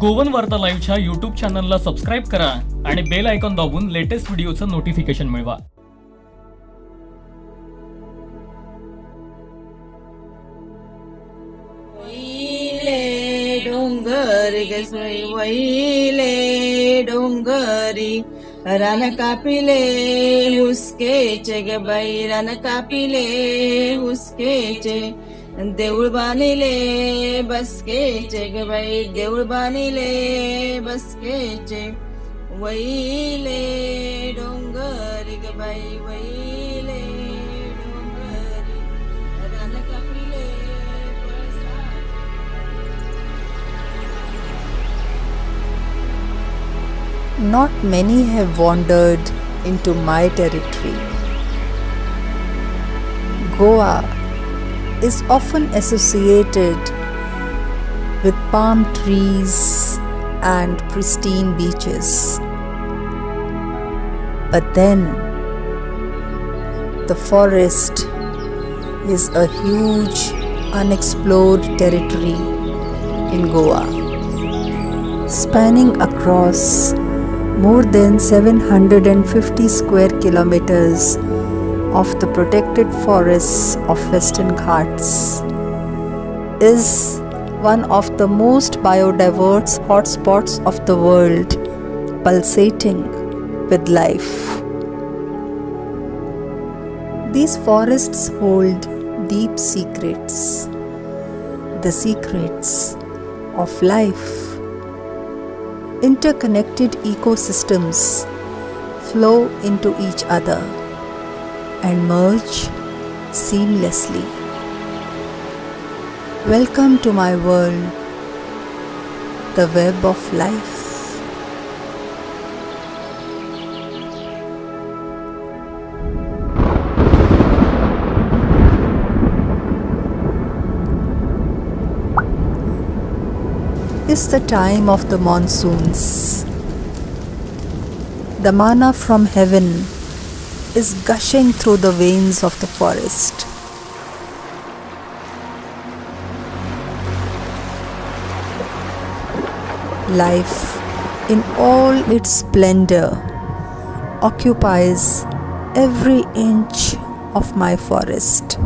गोवन वार्ता लाईव्हच्या यूट्यूब चॅनलला सबस्क्राईब करा आणि बेल आयकॉन दाबून लेटेस्ट व्हिडिओचं नोटिफिकेशन मिळवा. वैले डोंगरी गसई वैले डोंगरी रान कापिले हुसकेचे ग बाई रान कापिले हुसकेचे देऊळ बांधिले बसकेचे ग बाई देऊळ बांधिले बसकेचे वैले डोंगरी ग बाई वैले डोंगरी रान कापिले Not many have wandered into my territory. Goa is often associated with palm trees and pristine beaches. But then, the forest is a huge unexplored territory in Goa, spanning across more than 750 square kilometers of the protected forests of Western Ghats, is one of the most biodiverse hotspots of the world, pulsating with life. These forests hold deep secrets, the secrets of life. Interconnected ecosystems flow into each other and merge seamlessly. Welcome to my world, the web of life. It's the time of the monsoons. The manna from heaven is gushing through the veins of the forest. Life in all its splendor occupies every inch of my forest.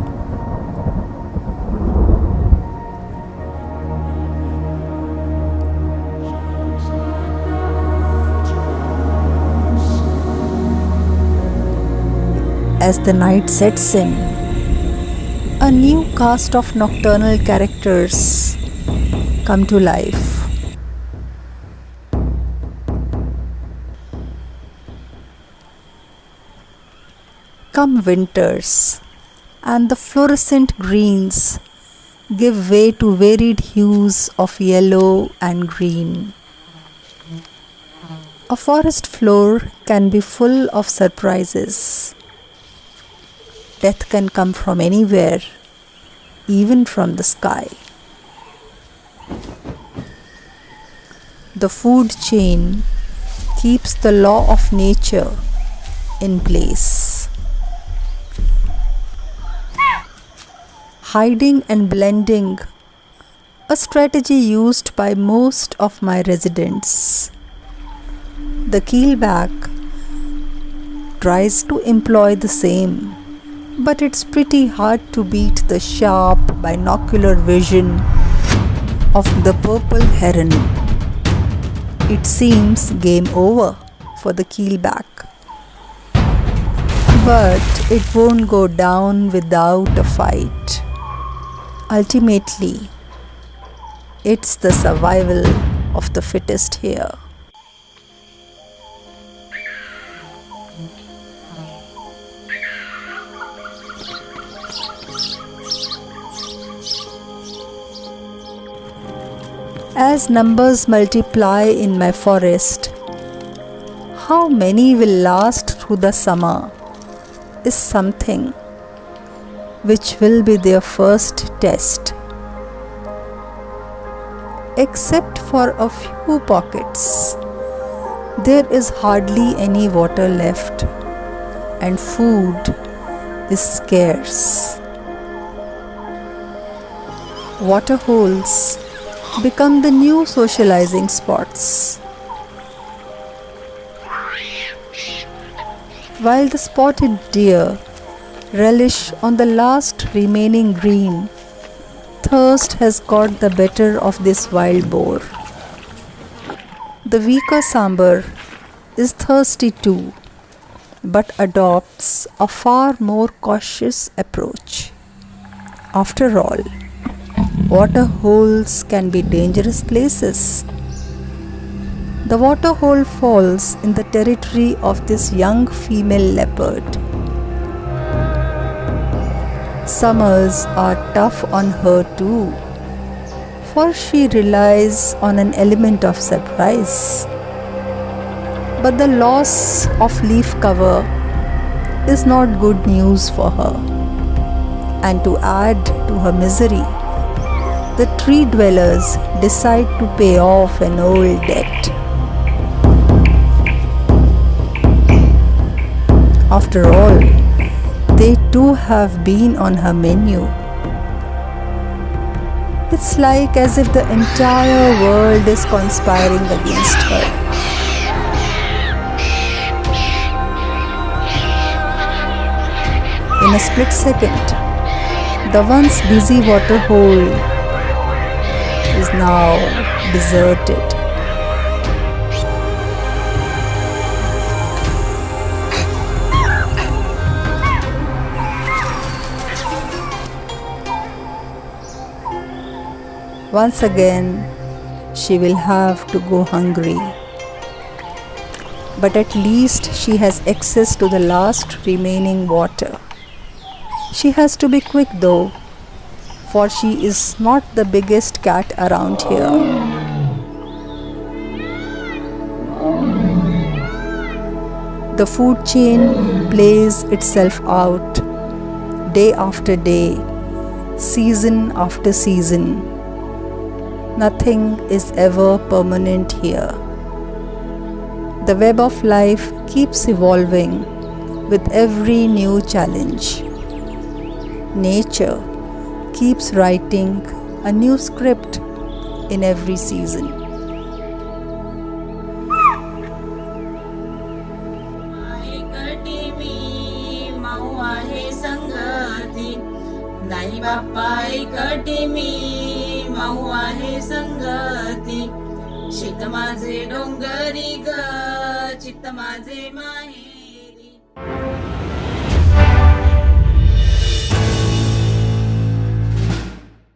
As the night sets in, a new cast of nocturnal characters come to life. Come winters, and the fluorescent greens give way to varied hues of yellow and green. A forest floor can be full of surprises. Death can come from anywhere, even from the sky. The food chain keeps the law of nature in place. Hiding and blending, a strategy used by most of my residents. The keelback tries to employ the same, but it's pretty hard to beat the sharp binocular vision of the purple heron. It seems game over for the keelback. But it won't go down without a fight. Ultimately, it's the survival of the fittest here. As numbers multiply in my forest, how many will last through the summer is something which will be their first test. Except for a few pockets, there is hardly any water left, and food is scarce. Water holes become the new socializing spots. While the spotted deer relish on the last remaining green, thirst has got the better of this wild boar. The weaker sambar is thirsty too, but adopts a far more cautious approach. After all, water holes can be dangerous places. The water hole falls in the territory of this young female leopard. Summers are tough on her too, for she relies on an element of surprise. But the loss of leaf cover is not good news for her. And to add to her misery, the tree dwellers decide to pay off an old debt. After all, they too have been on her menu. It's like as if the entire world is conspiring against her. In a split second, the once busy water hole is now deserted. Once again, she will have to go hungry. But at least she has access to the last remaining water. She has to be quick though, for she is not the biggest cat around here. The food chain plays itself out day after day, season after season. Nothing is ever permanent here. The web of life keeps evolving with every new challenge. Nature keeps writing a new script in every season. नाही बाप्पा एकटी मी माऊ आहे संगती. शीत माझे डोंगरी ग चित्त माझे माहे.